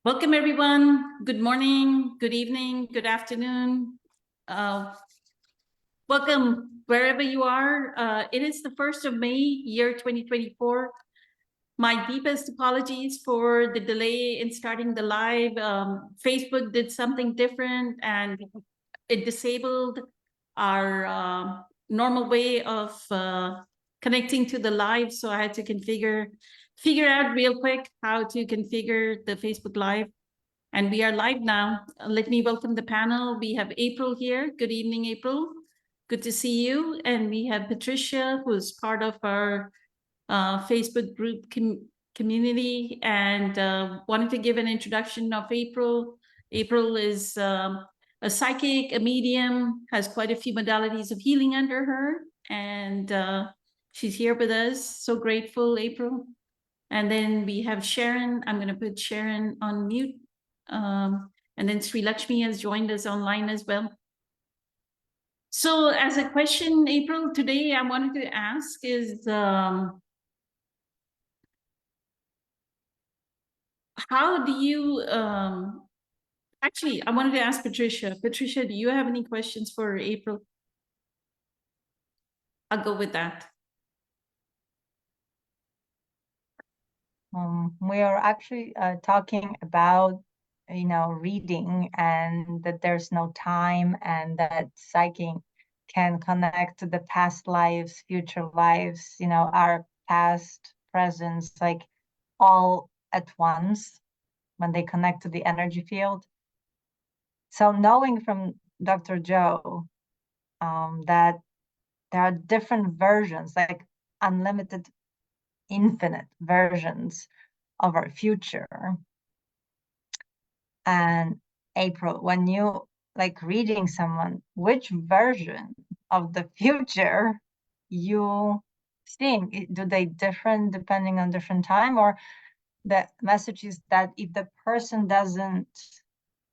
Welcome, everyone. Good morning, good evening, good afternoon. Welcome wherever you are. It is the 1st of May, year 2024. My deepest apologies for the delay in starting the live. Facebook did something different and it disabled our normal way of connecting to the live. So I had to figure out real quick how to configure the Facebook Live. And we are live now. Let me welcome the panel. We have April here. Good evening, April. Good to see you. And we have Patricia, who's part of our Facebook group community, and wanted to give an introduction of April. April is a psychic, a medium, has quite a few modalities of healing under her, and she's here with us. So grateful, April. And then we have Sharon. I'm going to put Sharon on mute. And then Sri Lakshmi has joined us online as well. So as a question, April, today I wanted to ask is, how do you, actually, I wanted to ask Patricia. Patricia, do you have any questions for April? I'll go with that. We are actually talking about, reading, and that there's no time, and that psychic can connect to the past lives, future lives, our past, presence, like all at once when they connect to the energy field. So knowing from Dr. Joe that there are different versions, like unlimited, infinite versions of our future. And April, when you like reading someone, which version of the future you seeing? Do they different depending on different time? Or the message is that if the person doesn't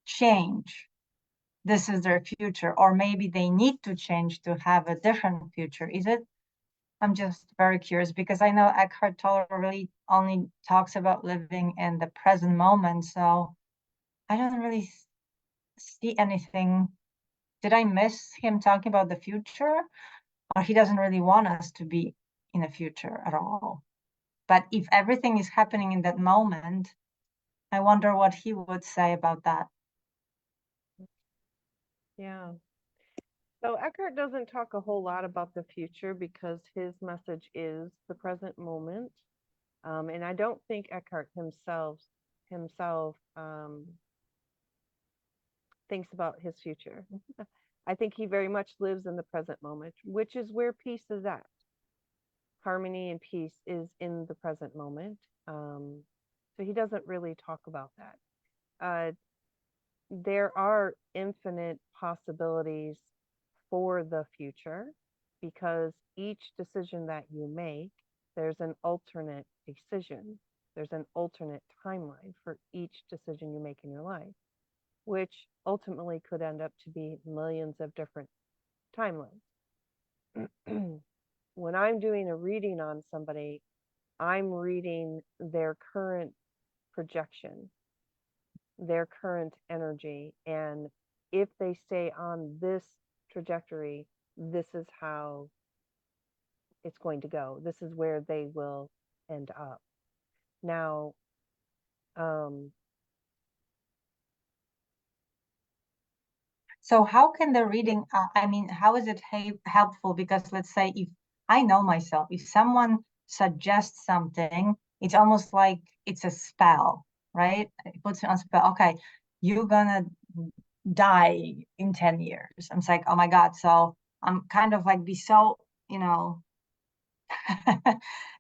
change, this is their future, or maybe they need to change to have a different future. Is it? I'm just very curious, because I know Eckhart Tolle really only talks about living in the present moment. So I don't really see anything. Did I miss him talking about the future? Or he doesn't really want us to be in the future at all? But if everything is happening in that moment, I wonder what he would say about that. Yeah. So Eckhart doesn't talk a whole lot about the future because his message is the present moment. And I don't think Eckhart himself thinks about his future. I think he very much lives in the present moment, which is where peace is at. Harmony and peace is in the present moment. So he doesn't really talk about that. There are infinite possibilities for the future, because each decision that you make, there's an alternate decision. There's an alternate timeline for each decision you make in your life, which ultimately could end up to be millions of different timelines. When I'm doing a reading on somebody, I'm reading their current projection, their current energy, and if they stay on this trajectory, this is how it's going to go. This is where they will end up. Now, so how can the reading, how is it helpful? Because let's say if I know myself, if someone suggests something, it's almost like it's a spell, right? It puts me on spell. Okay, you're gonna die in 10 years. I'm like, oh my God. So I'm kind of like be so,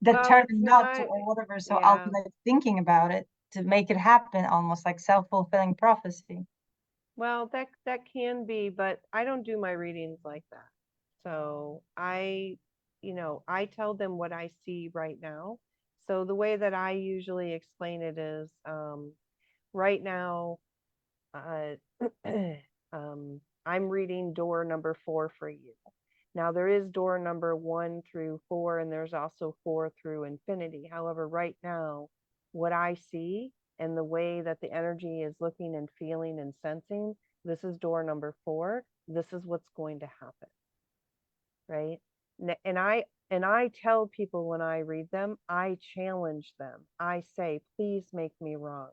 determined not to, or whatever. So I'll be like thinking about it to make it happen, almost like self-fulfilling prophecy. Well, that can be, but I don't do my readings like that. So I tell them what I see right now. So the way that I usually explain it is, right now, I'm reading door number 4 for you. Now there is door number 1 through 4, and there's also 4 through infinity. However, right now, what I see and the way that the energy is looking and feeling and sensing, this is door number 4. This is what's going to happen. Right? And I tell people when I read them, I challenge them. I say, please make me wrong.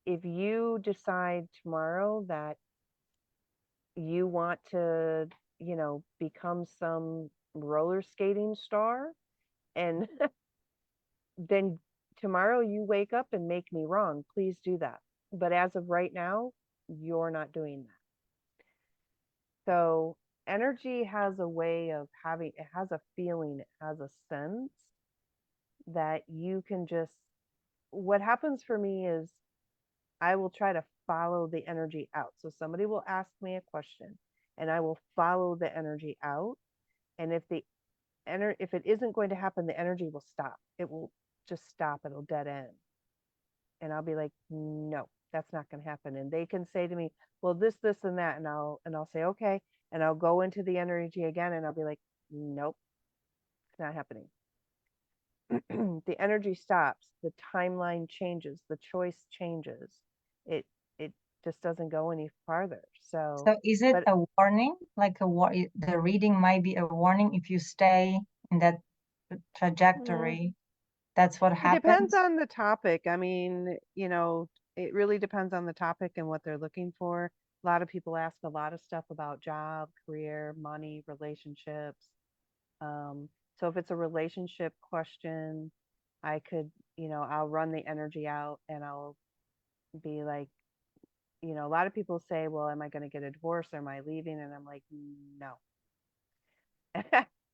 If you decide tomorrow that you want to, you know, become some roller skating star, and then tomorrow you wake up and make me wrong, please do that. But as of right now, you're not doing that. So energy has a way of having, it has a feeling, it has a sense that you can just, what happens for me is I will try to follow the energy out. So somebody will ask me a question and I will follow the energy out. And if if it isn't going to happen, the energy will stop. It will just stop. It'll dead end. And I'll be like, no, that's not going to happen. And they can say to me, well, this, and that. And I'll say, okay. And I'll go into the energy again and I'll be like, nope, it's not happening. The energy stops, the timeline changes, the choice changes. It just doesn't go any farther. So is it but- a warning? Like the reading might be a warning if you stay in that trajectory. That's what it happens. depends on the topic. I mean, you know, it really depends on the topic and what they're looking for. A lot of people ask a lot of stuff about job, career, money, relationships. So if it's a relationship question, I could, you know, I'll run the energy out and I'll be like, you know, a lot of people say, well, am I going to get a divorce or am I leaving? And I'm like, no.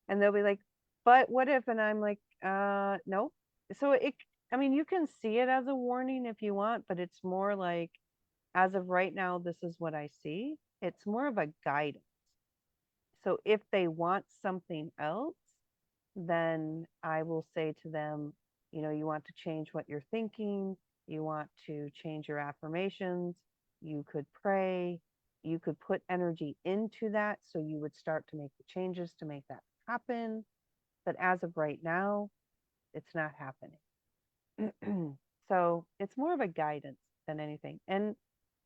And they'll be like, but what if? And I'm like, no. So I mean, you can see it as a warning if you want, but it's more like, as of right now, this is what I see. It's more of a guidance. So if they want something else, then I will say to them, you know, you want to change what you're thinking, you want to change your affirmations, you could pray, you could put energy into that. So you would start to make the changes to make that happen. But as of right now, it's not happening. So it's more of a guidance than anything. And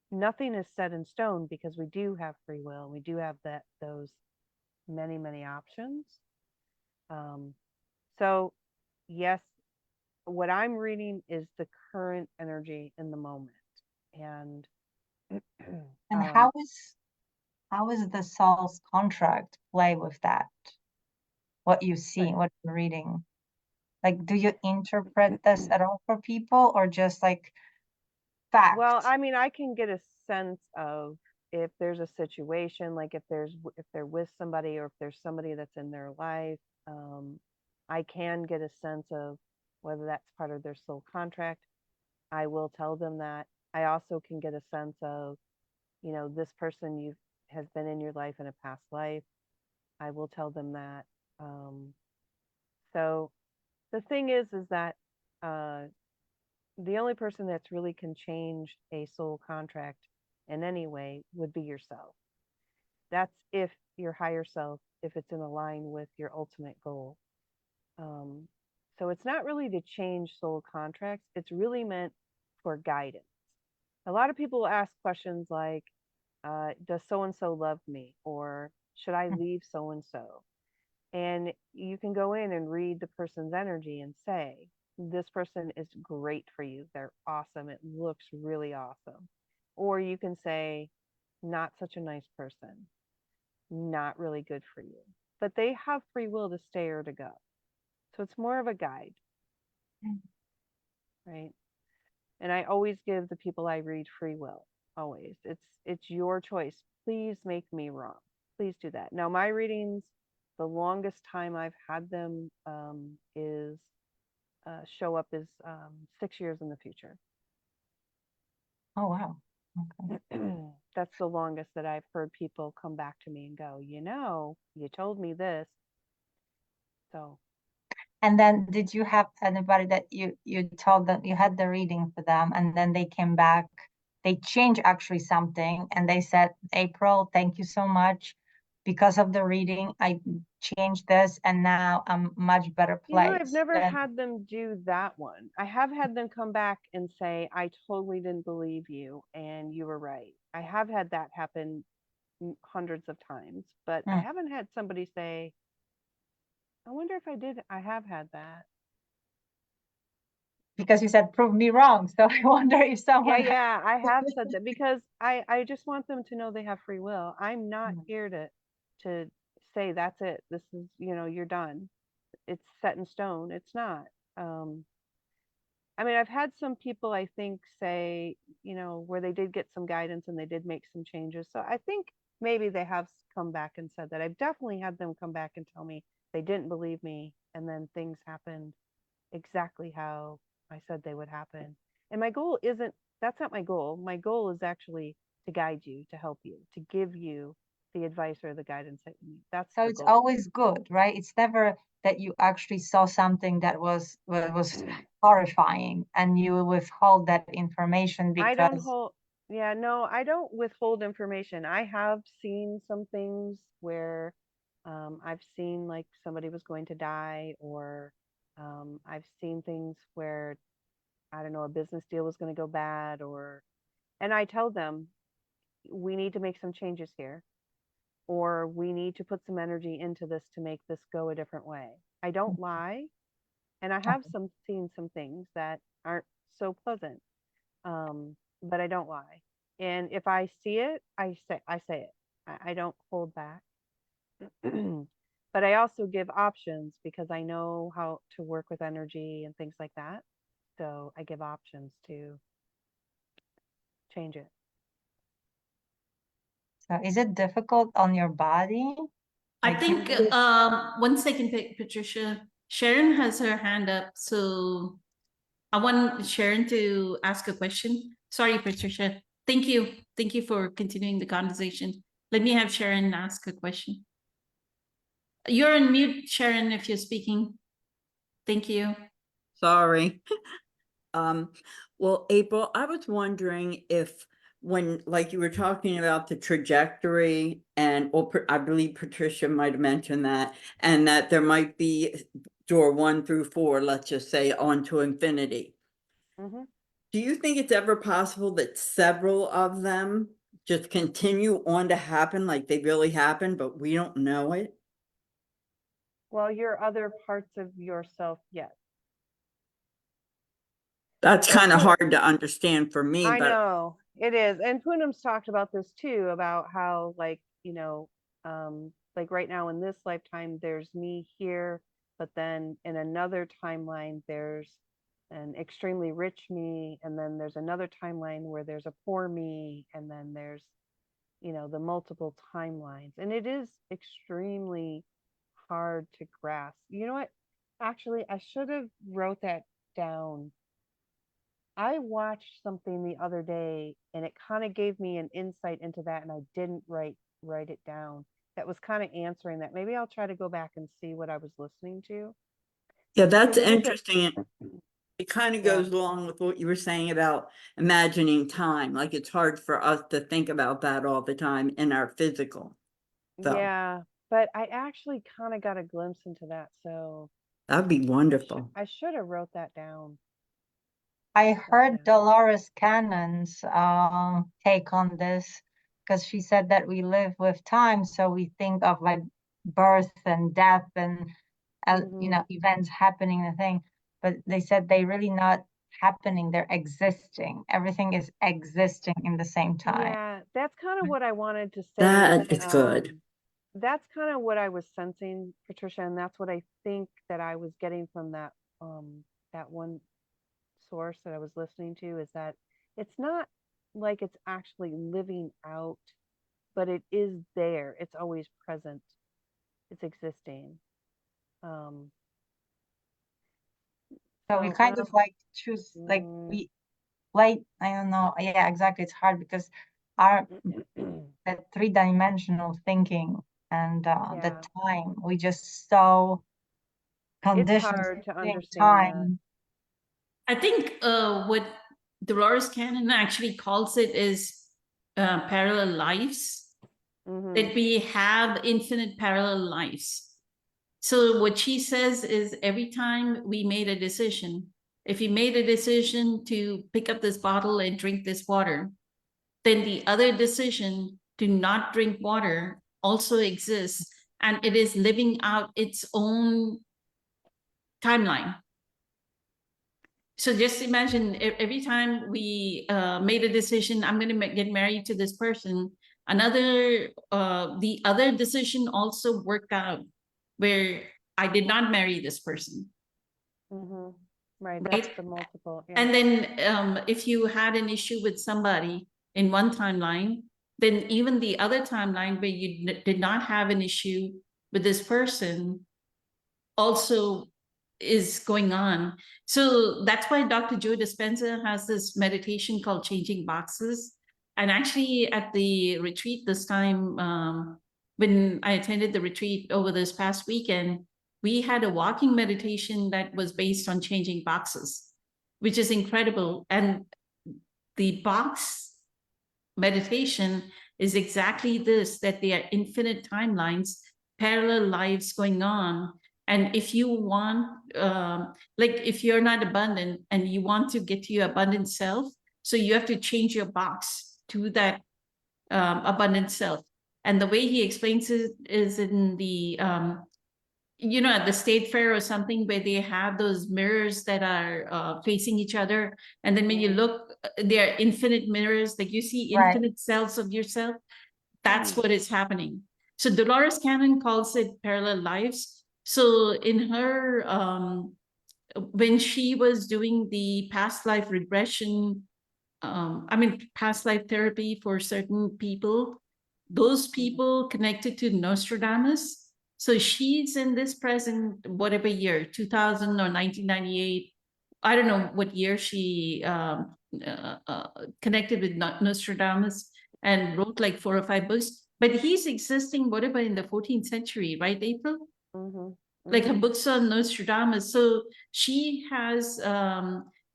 nothing is set in stone because we do have free will. We do have those many, many options. So yes, what I'm reading is the current energy in the moment. And how is the soul's contract play with that? What you see, Right. what you're reading? Like, do you interpret this at all for people or just like facts? Well, I mean, I can get a sense of if there's a situation, like if they're with somebody or if there's somebody that's in their life, I can get a sense of whether that's part of their soul contract. I will tell them that. I also can get a sense of, you know, this person has been in your life in a past life. I will tell them that. So the thing is that the only person that's really can change a soul contract in any way would be yourself. That's if your higher self, if it's in line with your ultimate goal. So it's not really to change soul contracts. It's really meant for guidance. A lot of people ask questions like, does so-and-so love me? Or should I leave so-and-so? And you can go in and read the person's energy and say, this person is great for you. They're awesome. It looks really awesome. Or you can say, not such a nice person, not really good for you. But they have free will to stay or to go. So it's more of a guide. Right? And I always give the people I read free will. Always. It's your choice. Please make me wrong. Please do that. Now my readings, the longest time I've had them is show up is 6 years in the future. Oh, wow. Okay. That's the longest that I've heard people come back to me and go, you know, you told me this. So. And then did you have anybody that you told them you had the reading for them and then they came back, they changed actually something and they said, April, thank you so much. Because of the reading, change this and now I'm much better You know, place. I've never than- had them do that one. I have had them come back and say, I totally didn't believe you and you were right. I have had that happen hundreds of times, but I Mm. haven't had somebody say, I wonder if I did. I have had that. because you said prove me wrong. So I wonder if Yeah, someone yeah, I have said that because I just want them to know they have free will. I'm not Mm. here to say that's it. This is, you know, you're done. It's set in stone. It's not. I mean, I've had some people I think say, you know, where they did get some guidance and they did make some changes. So I think maybe they have come back and said that. I've definitely had them come back and tell me they didn't believe me and then things happened exactly how I said they would happen. And my goal isn't, that's not my goal. My goal is actually to guide you, to help you, to give you the advice or the guidance that you need. That's So the it's goal. always good, right? It's never that you actually saw something that was horrifying and you withhold that information I don't because hold, yeah, no, I don't withhold information. I have seen some things where I've seen like somebody was going to die, or I've seen things where, I don't know, a business deal was going to go bad, or, and I tell them, we need to make some changes here, or we need to put some energy into this to make this go a different way. I don't lie. And I have seen some things that aren't so pleasant. But I don't lie. And if I see it, I say it. I don't hold back. But I also give options because I know how to work with energy and things like that. So I give options to change it. so is it difficult on your body? I Like think, you- 1 second, Patricia. Sharon has her hand up, so I want Sharon to ask a question. Sorry, Patricia. Thank you. Thank you for continuing the conversation. Let me have Sharon ask a question. You're on mute, Sharon, if you're speaking. Thank you. Sorry. Well, April, I was wondering if when, like you were talking about the trajectory and, or I believe Patricia might have mentioned that, and that there might be door 1 through 4, let's just say, on to infinity. Mhm. Do you think it's ever possible that several of them just continue on to happen like they really happen, but we don't know it? Well, your other parts of yourself, yes. That's So kind of Pu- hard to understand for me, I but know it is. And Poonam's talked about this too, about how, like, you know, like right now in this lifetime, there's me here, but then in another timeline, there's an extremely rich me, and then there's another timeline where there's a poor me, and then there's, you know, the multiple timelines. And it is extremely hard to grasp. You know what? Actually, I should have wrote that down. I watched something the other day and it kind of gave me an insight into that, and I didn't write it down. That was kind of answering that. Maybe I'll try to go back and see what I was listening to. yeah, that's Because it is interesting. It kind of Yeah. goes along with what you were saying about imagining time. Like it's hard for us to think about that all the time in our physical. So Yeah, but I actually kind of got a glimpse into that, so that'd be wonderful. I should have wrote that down. I heard Yeah. Dolores Cannon's take on this because she said that we live with time, so we think of like birth and death and you know, events happening and thing, but they said they really not happening, they're existing. Everything is existing in the same time. Yeah, that's kind of what I wanted to say. That is good. That's kind of what I was sensing, Patricia, and that's what I think that I was getting from that that one source that I was listening to, is that it's not like it's actually living out, but it is there. It's always present. It's existing. So we So, kind of like choose like we like, I don't know, yeah, exactly, it's hard because our that three-dimensional thinking and the Yeah. time, we just so It's conditioned hard to think understand that. time. I think what Dolores Cannon actually calls it is parallel lives. Mhm. That we have infinite parallel lives. So what she says is every time we made a decision, if you made a decision to pick up this bottle and drink this water, then the other decision to not drink water also exists, and it is living out its own timeline. So just imagine every time we made a decision, I'm going to get married to this person, the other decision also worked out where I did not marry this person. Mhm. Right, Right. that's the multiple, yeah. And then if you had an issue with somebody in one timeline, then even the other timeline where you did not have an issue with this person also is going on. So that's why Dr. Joe Dispenza has this meditation called Changing Boxes. And actually at the retreat this time, when I attended the retreat over this past weekend, we had a walking meditation that was based on changing boxes, which is incredible. And the box meditation is exactly this, that there are infinite timelines, parallel lives going on. And if you want, like if you're not abundant and you want to get to your abundant self, so you have to change your box to that abundant self. And the way he explains it is in the, at the state fair or something where they have those mirrors that are facing each other. And then when you look, there are infinite mirrors, like you see Right. infinite cells of yourself. That's what is happening. So Dolores Cannon calls it parallel lives. So in her, when she was doing the past life regression, past life therapy for certain people, those people connected to Nostradamus. So she's in this present, whatever year, 2000 or 1998. I don't know what year she connected with Nostradamus and wrote like 4 or 5 books. But he's existing, whatever, in the 14th century, right, April? Mhm. Like her books on Nostradamus. So she has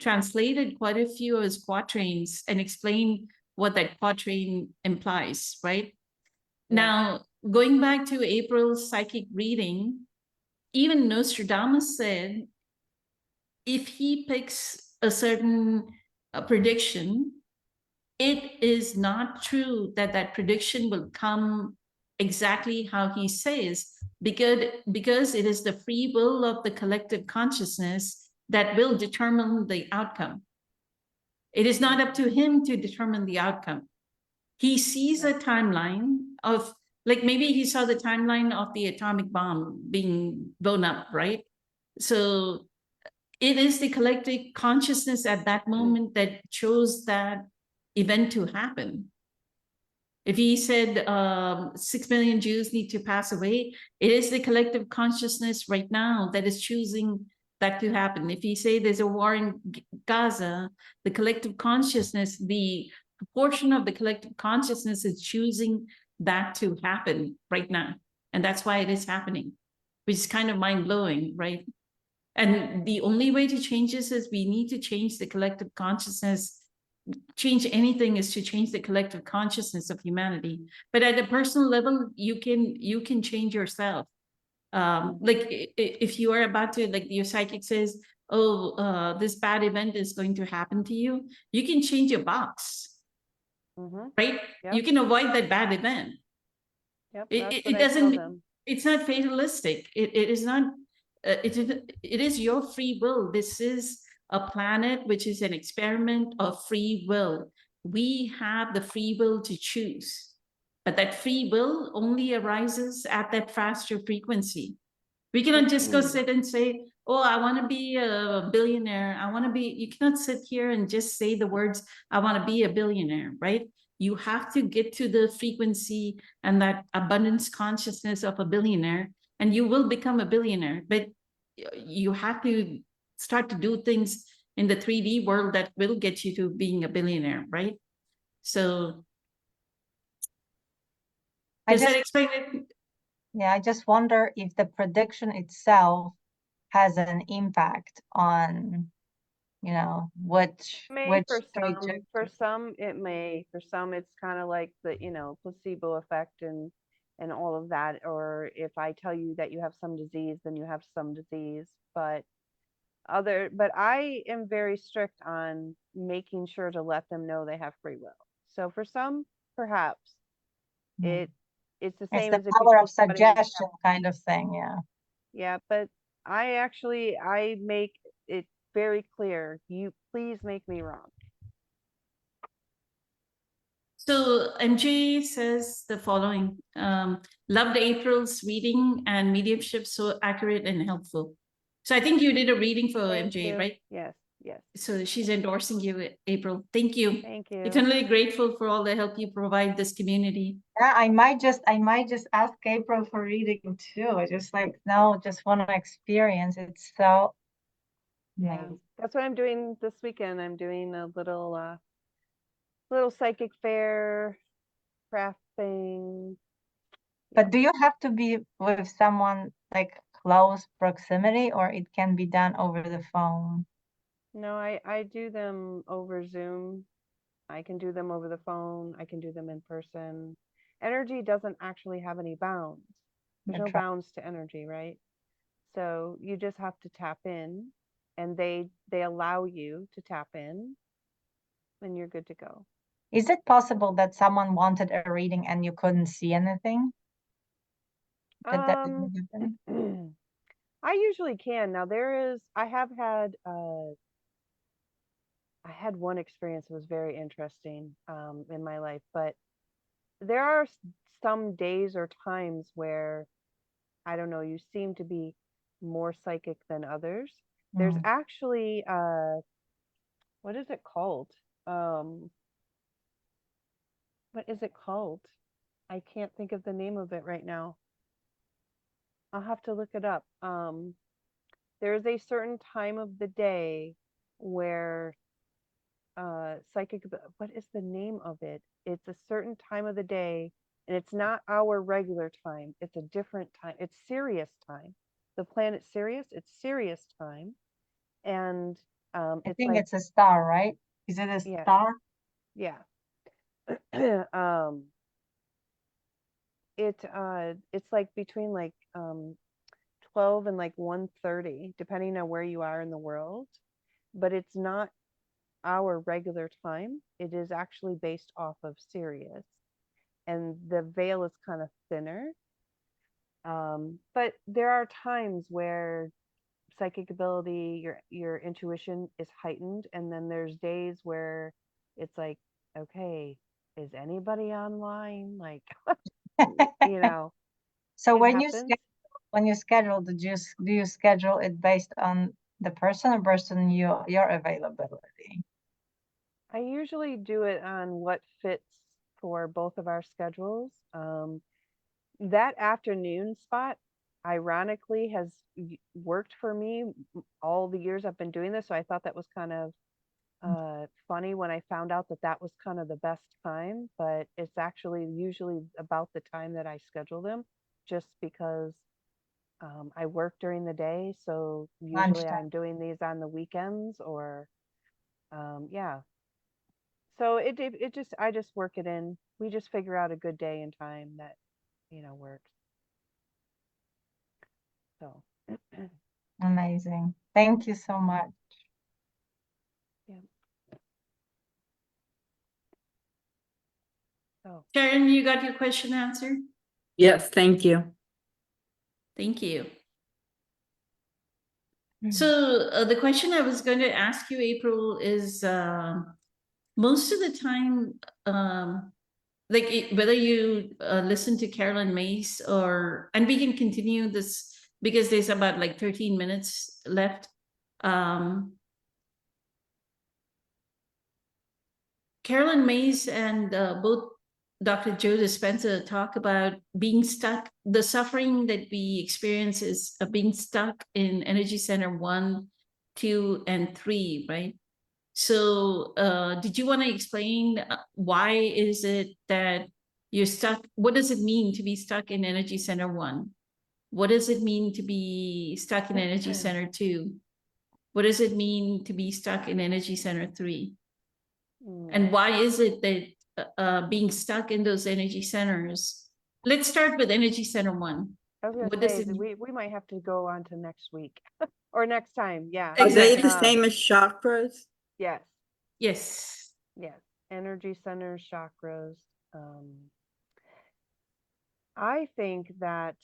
translated quite a few of his quatrains and explained what that quatrain implies, right? Yeah. Now, going back to April's psychic reading, even Nostradamus said if he picks a certain prediction, it is not true that that prediction will come exactly how he says, because it is the free will of the collective consciousness that will determine the outcome. It is not up to him to determine the outcome. He sees a timeline of, like maybe he saw the timeline of the atomic bomb being blown up, right? So it is the collective consciousness at that moment that chose that event to happen. If he said 6 million Jews need to pass away, it is the collective consciousness right now that is choosing that to happen. If he say there's a war in Gaza, the collective consciousness, the proportion of the collective consciousness is choosing that to happen right now. And that's why it is happening, which is kind of mind-blowing, right? And the only way to change this is we need to change the collective consciousness. Change anything is to change the collective consciousness of humanity. But at a personal level, you can change yourself. Like if you are about to, like your psychic says, oh, this bad event is going to happen to you, you can change your box, right? Yep. You can avoid that bad event. Yep, It, that's it, what it I tell doesn't, them. it's not fatalistic. It is not, it is your free will. This is a planet which is an experiment of free will. We have the free will to choose, but that free will only arises at that faster frequency. We cannot just go sit and say, oh, I want to be a billionaire. I want to be, you cannot sit here and just say the words, I want to be a billionaire, right? You have to get to the frequency and that abundance consciousness of a billionaire, and you will become a billionaire. But you have to start to do things in the 3D world that will get you to being a billionaire, right? So does that explain it? Yeah, I just wonder if the prediction itself has an impact on, which May for trajectory. some it may, for some it's kind of like the, placebo effect, and and all of that, or if I tell you that you have some disease, then you have some disease. But I am very strict on making sure to let them know they have free will. So for some, perhaps Mm. it's the It's same the as if you power told of somebody, suggestion kind of thing, yeah. yeah, but I make it very clear, you please make me wrong. So MJ says the following, loved April's reading and mediumship, so accurate and helpful. So I think you did a reading for Thank MJ, you. right? Yes, yes. So she's endorsing you, April. Thank you. Thank you. Eternally grateful for all the help you provide this community. Yeah, I might just ask April for reading too. I just want to experience it. So Yeah, amazing. that's what I'm doing this weekend. I'm doing a little psychic fair craft thing. But do you have to be with someone like close proximity, or it can be done over the phone? No, I do them over Zoom. I can do them over the phone. I can do them in person. Energy doesn't actually have any bounds. There's no That's right. bounds to energy, right? So you just have to tap in, and they allow you to tap in, and you're good to go. Is it possible that someone wanted a reading and you couldn't see anything? That Um, didn't happen? I usually can. Now I had one experience that was very interesting in my life, but there are some days or times where, I don't know, you seem to be more psychic than others. There's Mm. actually what is it called? Um, what is it called? I can't think of the name of it right now. I'll have to look it up. There is a certain time of the day where what is the name of it? It's a certain time of the day, and it's not our regular time. It's a different time. It's Sirius time. The planet Sirius, it's Sirius time. And I it's think like, it's a star, right? Is it a yeah, star? yeah. It's like between like 12 and like 1:30, depending on where you are in the world. But it's not our regular time. It is actually based off of Sirius, and the veil is kind of thinner. But there are times where psychic ability, your intuition is heightened, and then there's days where it's like, okay, is anybody online? Like, you know, So it happens. when you schedule, do you schedule it based on the person or based on your availability? I usually do it on what fits for both of our schedules. That afternoon spot, ironically, has worked for me all the years I've been doing this. So I thought that was kind of funny when I found out that that was kind of the best time, but it's actually usually about the time that I schedule them, just because I work during the day. So usually Lunchtime. I'm doing these on the weekends, or yeah. So I just work it in. We just figure out a good day and time that, works. So Amazing. Thank you so much. yeah. So Sharon, you got your question answered? Yes, thank you. Thank you. Mm. So the question I was going to ask you, April, is most of the time, whether you listen to Carolyn Mace and we can continue this because there's about like 13 minutes left. Carolyn Mace and both Dr. Joe Dispenza talk about being stuck. The suffering that we experience is being stuck in Energy Center 1, 2, and 3, right? So did you want to explain why is it that you're stuck? What does it mean to be stuck in Energy Center 1? What does it mean to be stuck in Energy Center 2? What does it mean to be stuck in Energy Center 3? And why is it that being stuck in those energy centers let's start with energy center 1. I was What gonna does say it that mean? we might have to go on to next week or next time. Yeah. Are they Exactly. the same as chakras? Yes. Yes. Yes. Energy centers, chakras. Um, I think that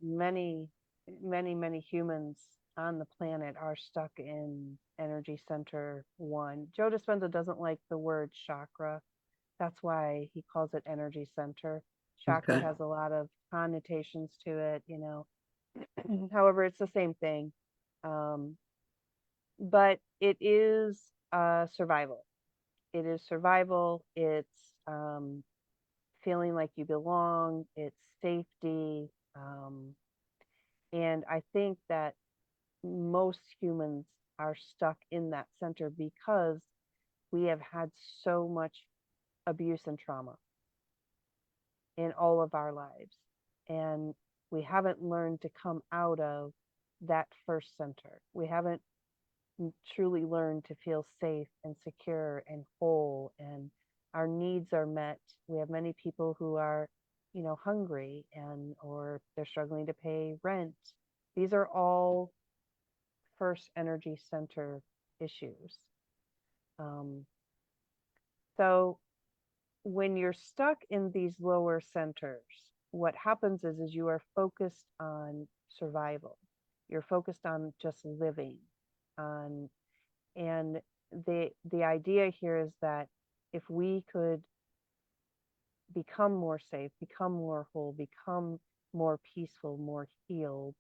many humans on the planet are stuck in energy center 1. Joe Dispenza doesn't like the word chakra. That's why he calls it energy center. Chakra Okay. has a lot of connotations to it, you know. However, it's the same thing. But it is survival. It is survival. It's feeling like you belong. It's safety. And I think that most humans are stuck in that center because we have had so much abuse and trauma in all of our lives. And we haven't learned to come out of that first center. We haven't truly learned to feel safe and secure and whole, and our needs are met. We have many people who are, you know, hungry and or they're struggling to pay rent. These are all first energy center issues. So when you're stuck in these lower centers, what happens is you are focused on survival. You're focused on just living, on and the idea here is that if we could become more safe, become more whole, become more peaceful, more healed,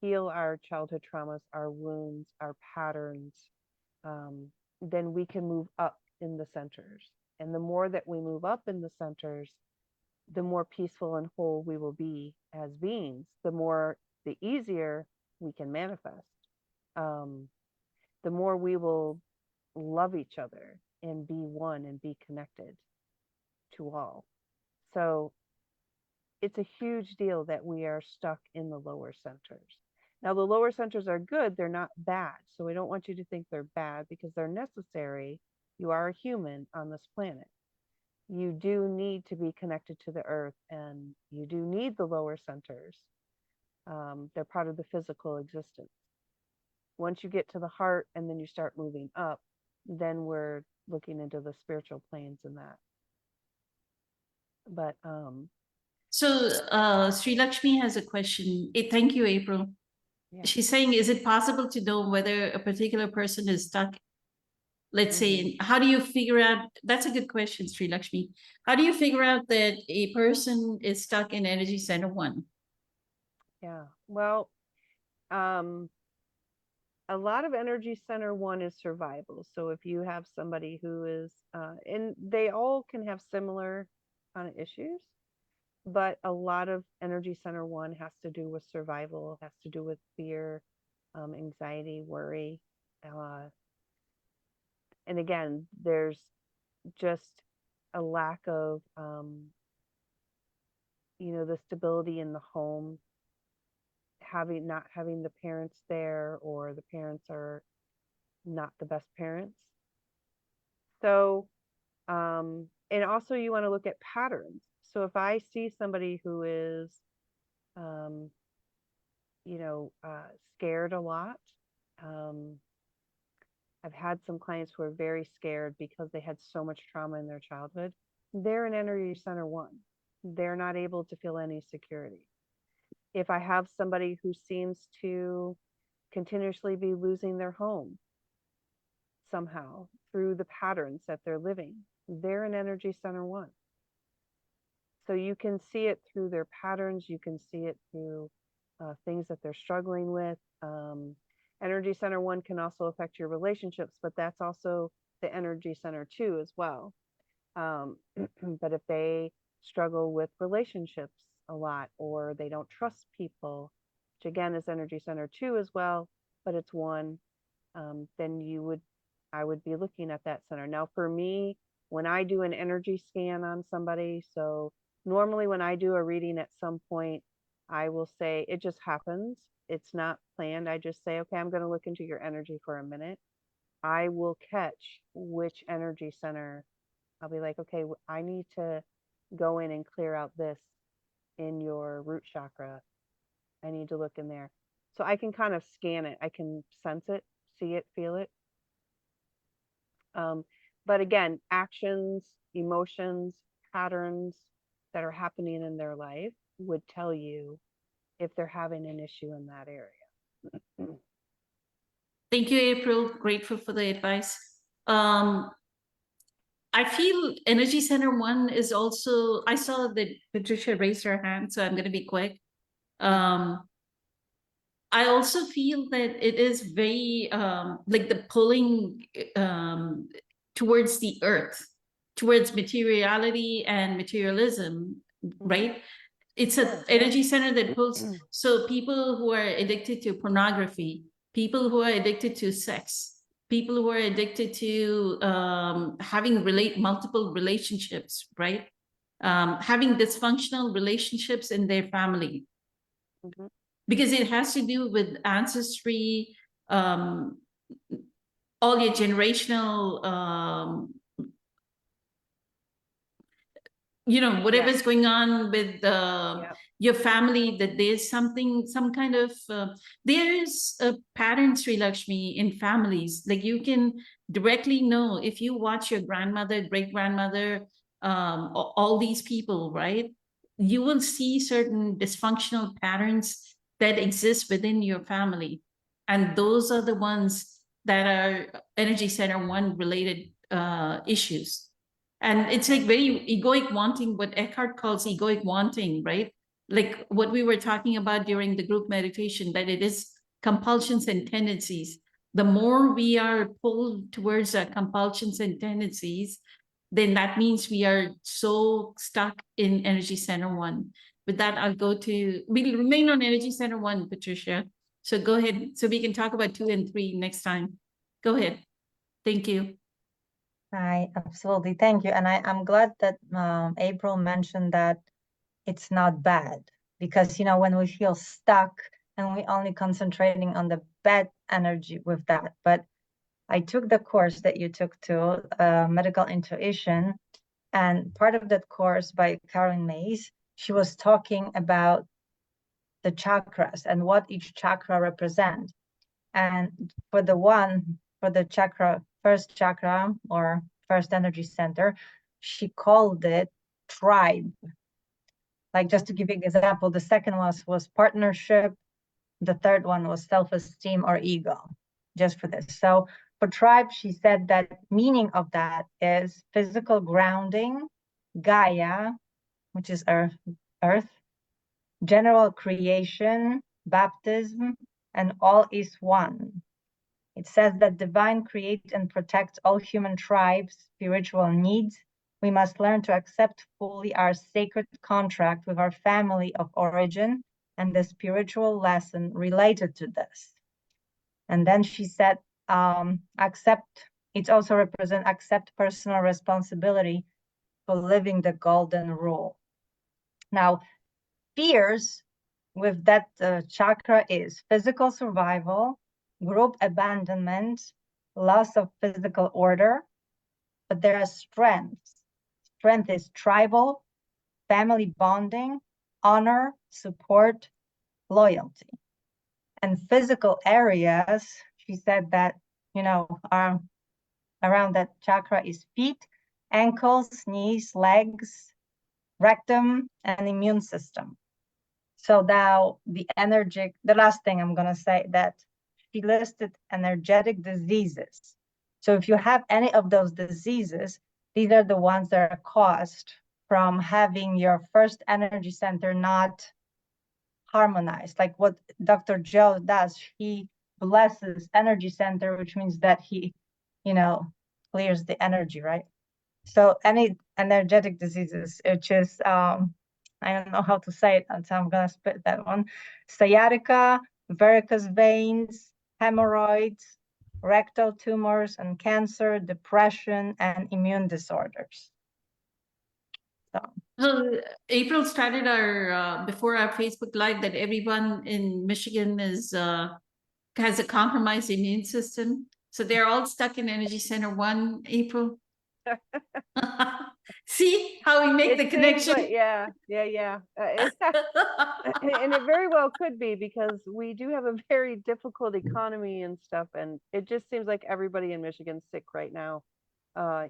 heal our childhood traumas, our wounds, our patterns, then we can move up in the centers. And the more that we move up in the centers, the more peaceful and whole we will be as beings, the easier we can manifest. The more we will love each other and be one and be connected to all. So it's a huge deal that we are stuck in the lower centers. Now, the lower centers are good, they're not bad. So we don't want you to think they're bad because they're necessary. You are a human on this planet. You do need to be connected to the earth and you do need the lower centers. They're part of the physical existence. Once you get to the heart and then you start moving up, then we're looking into the spiritual planes and that. But So Sri Lakshmi has a question. Thank you, April. yeah. She's saying, is it possible to know whether a particular person is stuck? Let's say, how do you figure out? That's a good question, Sri Lakshmi. How do you figure out that a person is stuck in energy center 1? Yeah. Well, a lot of energy center 1 is survival. So if you have somebody who is, and they all can have similar kind of issues, but a lot of energy center 1 has to do with survival, has to do with fear, anxiety, worry. And again, there's just a lack of, the stability in the home, not having the parents there, or the parents are not the best parents. So, and also you want to look at patterns. So if I see somebody who is, scared a lot, I've had some clients who are very scared because they had so much trauma in their childhood. They're in energy center 1. They're not able to feel any security. If I have somebody who seems to continuously be losing their home somehow through the patterns that they're living, they're in energy center 1. So you can see it through their patterns. You can see it through things that they're struggling with. Energy center 1 can also affect your relationships, but that's also the energy center 2 as well. But if they struggle with relationships a lot, or they don't trust people, which again is energy center 2 as well, but it's 1, then I would be looking at that center. Now for me, when I do an energy scan on somebody, so normally when I do a reading at some point, I will say, it just happens. It's not planned. I just say, okay, I'm going to look into your energy for a minute. I will catch which energy center. I'll be like, okay, I need to go in and clear out this in your root chakra. I need to look in there. So I can kind of scan it. I can sense it, see it, feel it. But again, actions, emotions, patterns that are happening in their life would tell you if they're having an issue in that area. Thank you, April. Grateful for the advice. I feel Energy Center 1 is also, I saw that Patricia raised her hand, so I'm going to be quick. I also feel that it is very like the pulling towards the earth, towards materiality and materialism, right? It's an energy center that pulls, so people who are addicted to pornography, people who are addicted to sex, people who are addicted to having multiple relationships, right? Having dysfunctional relationships in their family. Because it has to do with ancestry, all your generational, whatever's going on with your family, that there's something, some kind of, there's a pattern, Sri Lakshmi, in families. Like you can directly know if you watch your grandmother, great-grandmother, all these people, right? You will see certain dysfunctional patterns that exist within your family. And those are the ones that are Energy Center 1 related issues. And it's like very egoic wanting, what Eckhart calls egoic wanting, right? Like what we were talking about during the group meditation, that it is compulsions and tendencies. The more we are pulled towards our compulsions and tendencies, then that means we are so stuck in Energy Center 1. With that, I'll go to, we'll remain on Energy Center 1, Patricia. So go ahead, so we can talk about 2 and 3 next time. Go ahead. Thank you. Hi, absolutely. Thank you. And I'm glad that April mentioned that it's not bad, because, when we feel stuck and we only concentrating on the bad energy with that. But I took the course that you took too, Medical Intuition, and part of that course by Karen Mays, she was talking about the chakras and what each chakra represents. And for the chakra, first chakra or first energy center, she called it tribe. Like, just to give you an example, the second was partnership. The third one was self-esteem or ego, just for this. So for tribe, she said that meaning of that is physical grounding, Gaia, which is earth, general creation, baptism, and all is one. It says that divine creates and protects all human tribes' spiritual needs. We must learn to accept fully our sacred contract with our family of origin and the spiritual lesson related to this. And then she said, it also represents accept personal responsibility for living the golden rule. Now, fears with that chakra is physical survival, group abandonment, loss of physical order, but there are strengths. Strength is tribal, family bonding, honor, support, loyalty. And physical areas, she said that, around that chakra is feet, ankles, knees, legs, rectum, and immune system. So now the last thing I'm going to say, that she listed energetic diseases. So if you have any of those diseases, these are the ones that are caused from having your first energy center not harmonized. Like what Dr. Joe does, he blesses energy center, which means that he, clears the energy, right? So any energetic diseases, which is, I don't know how to say it, so I'm going to spit that one. Sciatica, varicose veins, hemorrhoids, rectal tumors and cancer, depression, and immune disorders. So April started our, before our Facebook Live, that everyone in Michigan has a compromised immune system. So they're all stuck in Energy Center 1, April. See how we make It the seems connection? like, yeah. And it very well could be, because we do have a very difficult economy and stuff, and it just seems like everybody in Michigan's sick right now.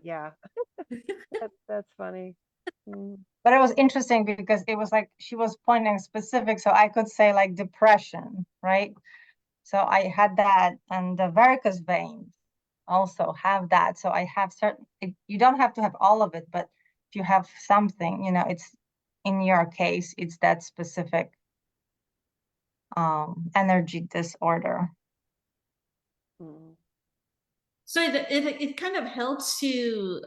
Yeah, that's funny. Mm. But it was interesting because it was like she was pointing specific, so I could say like depression, right? So I had that, and the varicose veins also have that. So I have certain, you don't have to have all of it, but if you have something, it's in your case, it's that specific energy disorder. Mm. So it kind of helps to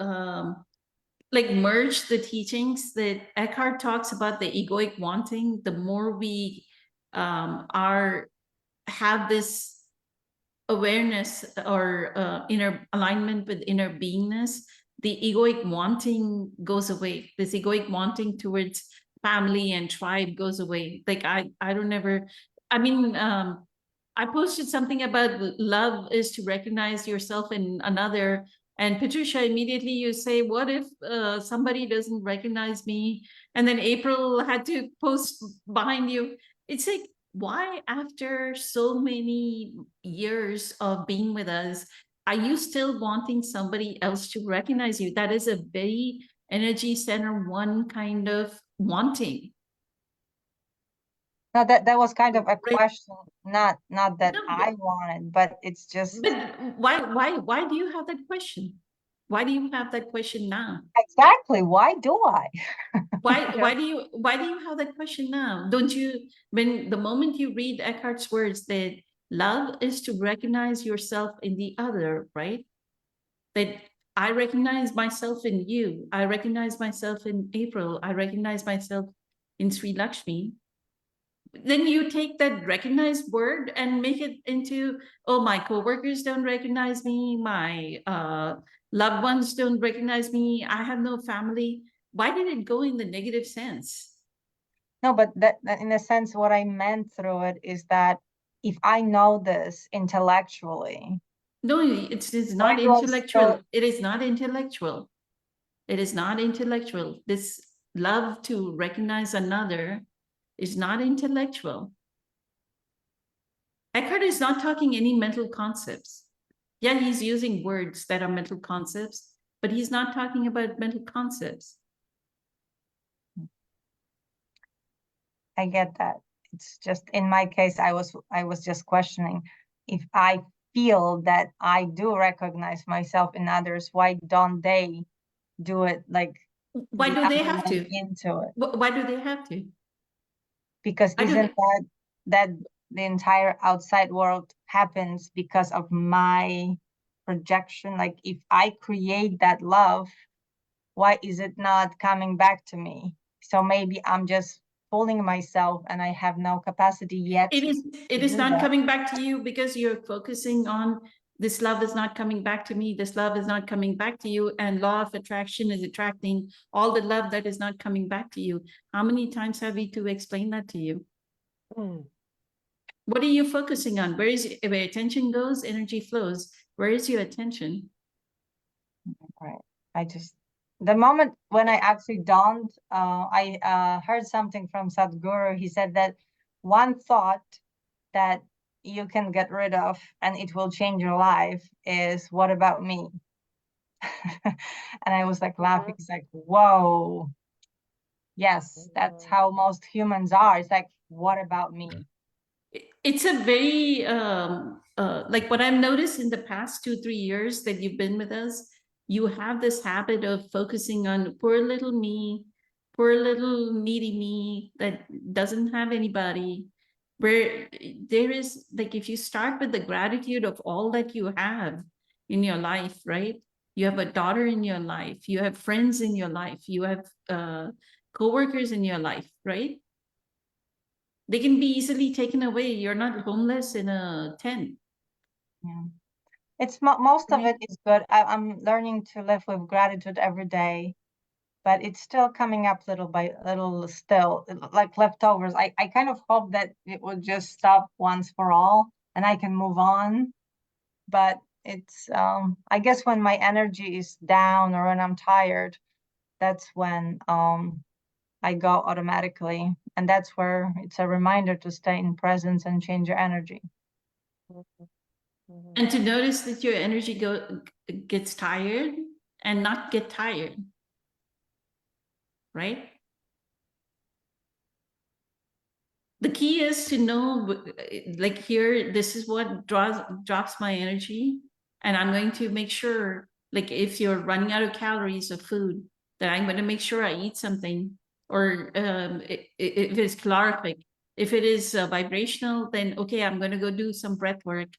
like merge the teachings that Eckhart talks about the egoic wanting. The more we have this awareness or inner alignment with inner beingness, the egoic wanting goes away. This egoic wanting towards family and tribe goes away. Like I don't ever, I mean, I posted something about love is to recognize yourself in another. And Patricia, immediately you say, what if somebody doesn't recognize me? And then April had to post behind you. It's like, why after so many years of being with us, are you still wanting somebody else to recognize you? That is a very energy center one kind of wanting. No, that was kind of a Right. question, not that No, I wanted, but it's just but why do you have that question? Why do you have that question now? exactly, why do I? Why do you have that question now? Don't you, when the moment you read Eckhart's words that love is to recognize yourself in the other, right? That I recognize myself in you, I recognize myself in April, I recognize myself in Sri Lakshmi. Then you take that recognized word and make it into, oh, my coworkers don't recognize me, my loved ones don't recognize me, I have no family. Why did it go in the negative sense? No, but that in a sense, what I meant through it is that if I know this intellectually, No, it's why not do I intellectual. still, It is not intellectual. It is not intellectual. This love to recognize another is not intellectual. Eckhart is not talking any mental concepts. Yeah, he's using words that are mental concepts, but he's not talking about mental concepts. I get that. It's just in my case, I was just questioning if I feel that I do recognize myself in others, why don't they do it like Why the do they other have way to? into it? Why do they have to? Because I isn't don't. that the entire outside world happens because of my projection? Like if I create that love, why is it not coming back to me? So maybe I'm just fooling myself and I have no capacity yet It to is do not that. coming back to you because you're focusing on this love is not coming back to me, this love is not coming back to you, and law of attraction is attracting all the love that is not coming back to you. How many times have we to explain that to you? Mm. What are you focusing on? Where attention goes, energy flows. Where is your attention? Right. I just, the moment when I actually dawned, I heard something from Sadhguru. He said that one thought that you can get rid of and it will change your life is, what about me? And I was like laughing. It's like, whoa, yes, that's how most humans are. It's like, what about me? It's a very like what I've noticed in the past 2-3 years that you've been with us, you have this habit of focusing on poor little me, poor little needy me that doesn't have anybody. Where there is, like, if you start with the gratitude of all that you have in your life, right? You have a daughter in your life, you have friends in your life, you have coworkers in your life, right? They can be easily taken away. You're not homeless in a tent. Yeah. It's most of Right. it is good. I'm learning to live with gratitude every day, but it's still coming up little by little still, like leftovers. I kind of hope that it will just stop once for all and I can move on. But it's I guess when my energy is down or when I'm tired, that's when I go automatically. And that's where it's a reminder to stay in presence and change your energy. Mhm, mhm. And to notice that your energy gets tired and not get tired. Right? The key is to know, like here, this is what drops my energy. And I'm going to make sure, like if you're running out of calories of food, that I'm going to make sure I eat something. Or if it's calorific, if it is vibrational, then okay, I'm going to go do some breath work.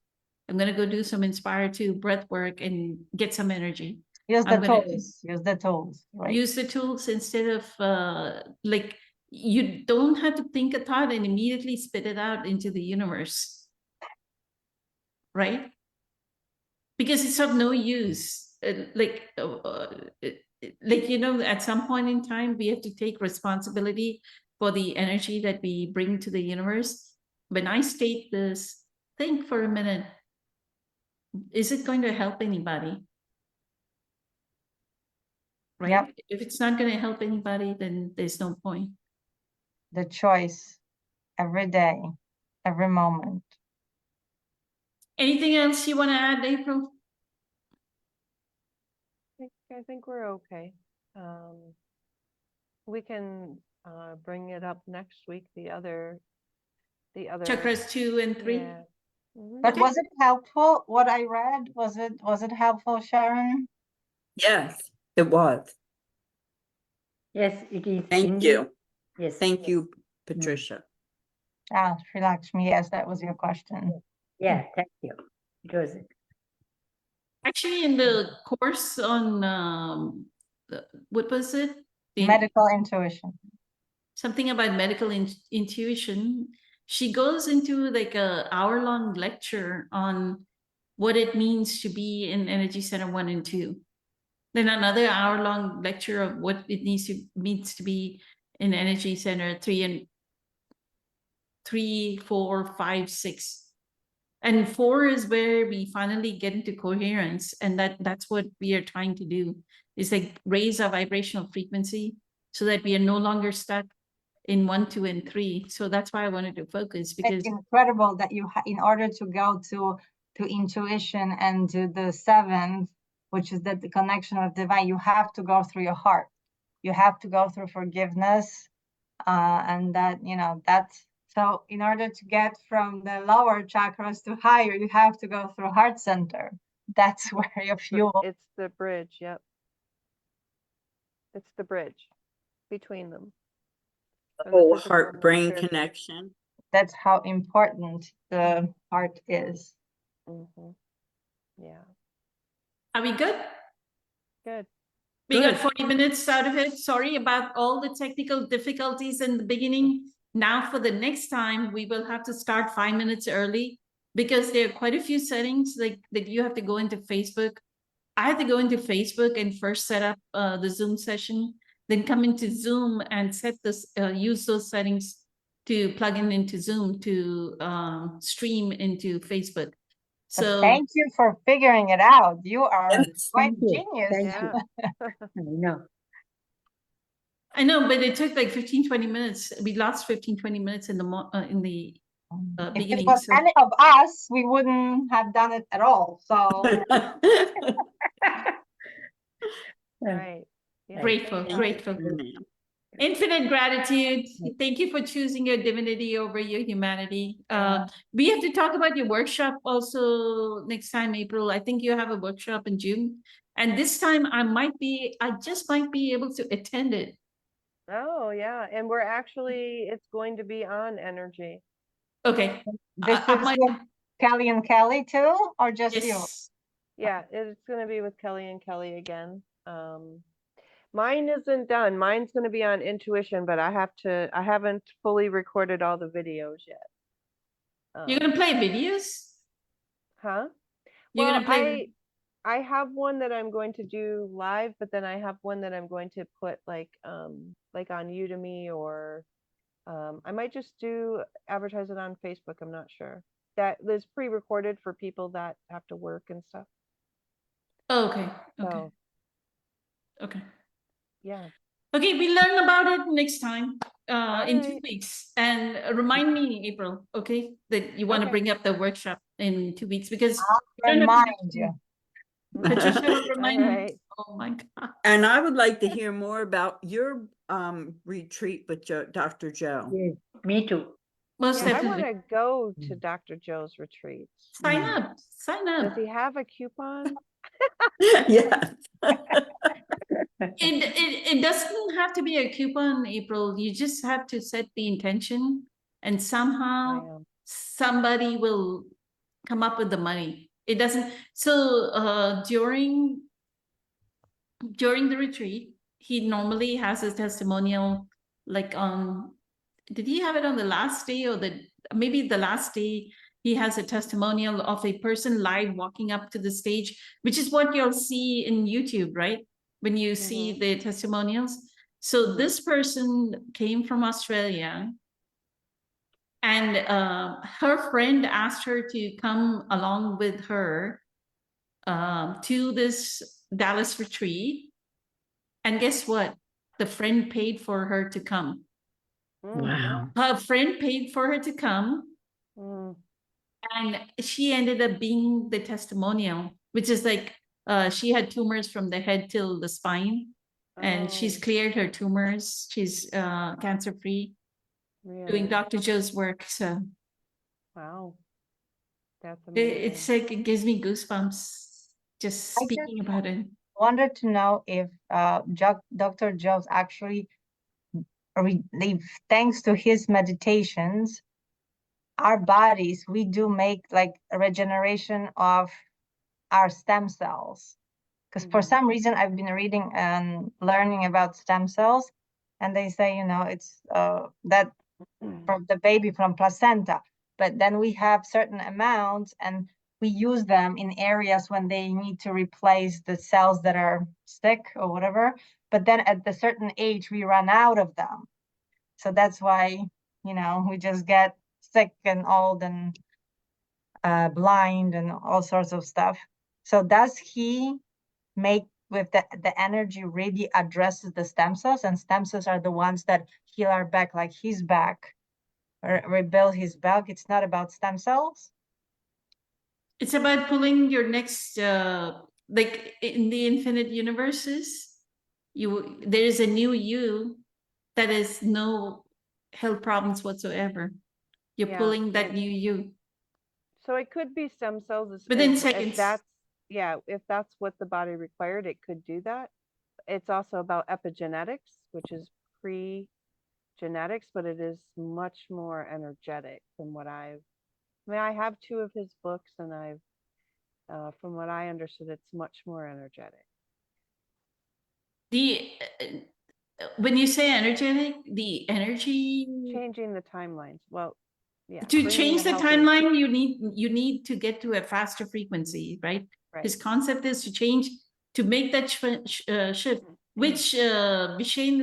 I'm going to go do some Inspire 2 breath work and get some energy. Use the I'm gonna tools, use the tools, right? use the tools instead of like, you don't have to think a thought and immediately spit it out into the universe, right? Because it's of no use. Like you know, at some point in time, we have to take responsibility for the energy that we bring to the universe. When I state this, think for a minute, is it going to help anybody? Right? Yep. If it's not going to help anybody, then there's no point. The choice every day, every moment. Anything else you want to add, April? I think we're okay. We can bring it up next week, the other. Chakras 2 and 3. Yeah. Mhm. But Okay. was it helpful, what I read? Was it helpful, Sharon? Yes, it was. Yes, it is. Thank indeed. you. Yes. Thank you, Patricia. Ah, Lakshmi, yes, that was your question. Yeah, thank you. It was. Actually, in the course on what was it? Medical intuition. Something about medical intuition. She goes into like a hour-long lecture on what it means to be in Energy Center 1 and 2. Then another hour-long lecture of what it means to be in Energy Center 3, 4, 5, 6. And 4 is where we finally get into coherence, and that's what we are trying to do, is like raise our vibrational frequency so that we are no longer stuck in 1, 2, and 3. So that's why I wanted to focus, because It's incredible that in order to go to intuition and to the 7th, which is the connection with divine, you have to go through your heart. You have to go through forgiveness, and that, you know, that's so in order to get from the lower chakras to higher, you have to go through heart center. That's where your fuel. It's the bridge, yep. It's the bridge between them. The from the whole physical and the heart-brain spiritual. connection. That's how important the heart is. Mhm. Yeah, are we good? good. We got Good. 40 minutes out of it. Sorry about all the technical difficulties in the beginning. Now for the next time, we will have to start 5 minutes early, because there are quite a few settings like that you have to go into Facebook. I had to go into Facebook and first set up the Zoom session, then come into Zoom and set this, use those settings to plug into Zoom to stream into Facebook. But So thank you for figuring it out. You are Yes. quite Thank you. genius. Thank Yeah. I know. I know, but it took like 15, 20 minutes. We lost 15, 20 minutes in the If it beginning. was So any of us, we wouldn't have done it at all. So Right. Yeah. grateful, Thank you. grateful. Infinite gratitude. Thank you for choosing your divinity over your humanity. We have to talk about your workshop also next time, April. I think you have a workshop in June. And this time I just might be able to attend it. Oh, yeah. And it's going to be on energy. Okay. this I is might- with Kelly and Kelly too, or just you? yes. Yeah, it's going to be with Kelly and Kelly again. Mine isn't done. Mine's going to be on intuition, but I haven't fully recorded all the videos yet. You're gonna play videos? Huh? You're Well, gonna play I have one that I'm going to do live, but then I have one that I'm going to put like on Udemy, or I might just advertise it on Facebook. I'm not sure. That is pre-recorded for people that have to work and stuff. Oh, okay. Okay. So Okay. Yeah. Okay, we learn about it next time, in 2 Alright. weeks. And remind me, April, okay, that you want to Okay. bring up the workshop in 2 weeks because I don't know if Remind you. Patricia will remind me. Alright. Oh my God. And I would like to hear more about your retreat with Dr. Joe. Yes, me too. Most Yeah, I want definitely. to go to Dr. Joe's retreats. Sign up, sign up. Does he have a coupon? Yeah. It doesn't have to be a coupon, April. You just have to set the intention and somehow Wow. somebody will come up with the money. It doesn't, so during the retreat, he normally has his testimonial like on, did he have it on the last day or maybe the last day? He has a testimonial of a person live walking up to the stage, which is what you'll see in YouTube, right? When you see the testimonials. So this person came from Australia and her friend asked her to come along with her to this Dallas retreat. And guess what? The friend paid for her to come. Wow. Her friend paid for her to come. Mm. And she ended up being the testimonial, which is like she had tumors from the head till the spine. And she's Oh, cleared her tumors. She's cancer free, doing really? Dr. Joe's work. So Wow. That's it's amazing. like it gives me goosebumps just I just speaking about it. wanted to know if Dr. Joe's actually, thanks to his meditations, our bodies, we do make like a regeneration of our stem cells. Because for Mhm. some reason I've been reading and learning about stem cells, and they say, it's that from the baby from placenta, but then we have certain amounts and we use them in areas when they need to replace the cells that are sick or whatever, but then at the certain age we run out of them. So that's why, we just get sick and old and blind and all sorts of stuff. So does he make with the energy really addresses the stem cells, and stem cells are the ones that heal our back, like his back, or rebuild his back? It's not about stem cells. It's about pulling your next, like in the infinite universes, there is a new you that is no health problems whatsoever. You're Yeah, pulling that and new you. so it could be stem cells Within if seconds. if that's what the body required, it could do that. It's also about epigenetics, which is pre-genetics, but it is much more energetic than what I have 2 of his books, and from what I understood, it's much more energetic. When you say energetic, the energy Changing the timelines. Well, yeah. to bringing change the healthy- timeline, you need to get to a faster frequency, right? Right. His concept is to change, to make that shift, which Vishen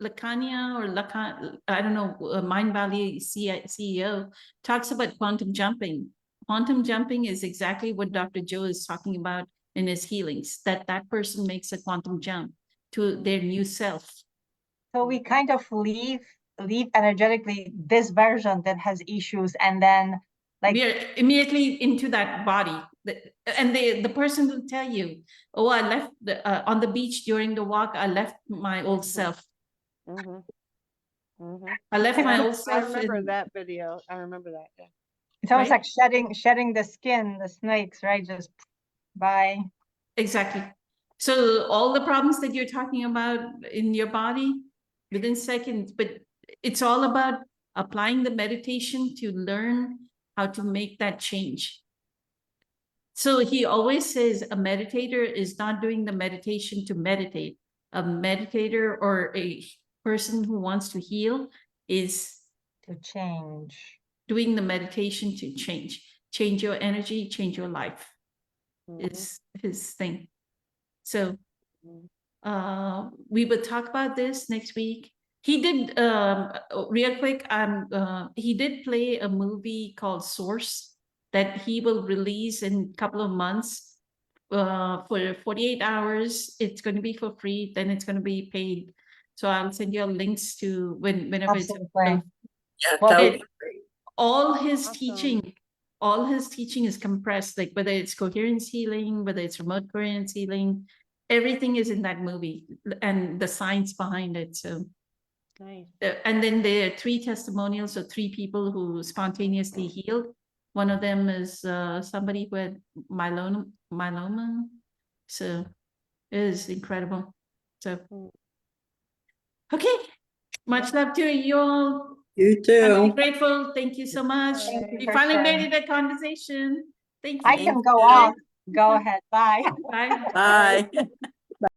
Lakania or Lakan, I don't know, Mind Valley CEO talks about quantum jumping. Quantum jumping is exactly what Dr. Joe is talking about in his healings, that person makes a quantum jump to their new self. So we kind of leave energetically this version that has issues, and then like we are immediately into that body. And the person will tell you, oh, I left on the beach during the walk, I left my old self. Mhm. Mhm. I left my old I self. remember in- that video. I remember that. Yeah. it's almost Right? like shedding the skin, the snakes, right? Just bye. Exactly. So all the problems that you're talking about in your body within seconds, but it's all about applying the meditation to learn how to make that change. So he always says a meditator is not doing the meditation to meditate. A meditator or a person who wants to heal is To change. doing the meditation to change your energy, change your life. Mhm. Is his thing. So Mhm. we will talk about this next week. He did real quick. He did play a movie called Source that he will release in a couple of months. for 48 hours. It's going to be for free, then it's going to be paid. So I'll send you links to whenever it's Absolutely. Yeah, Well, that would it- be great. all his Awesome. teaching is compressed, like whether it's coherence healing, whether it's remote coherence healing, everything is in that movie and the science behind it. So, Nice. and then there are 3 testimonials of 3 people who spontaneously healed. One of them is somebody who had myeloma. So it is incredible. So, Mm. okay. Much love to you all. You I'm too. grateful. Thank you so much. Thank you We for finally made sharing. it a conversation. Thank I you. can go you. on. Go ahead. Bye. Bye. Bye.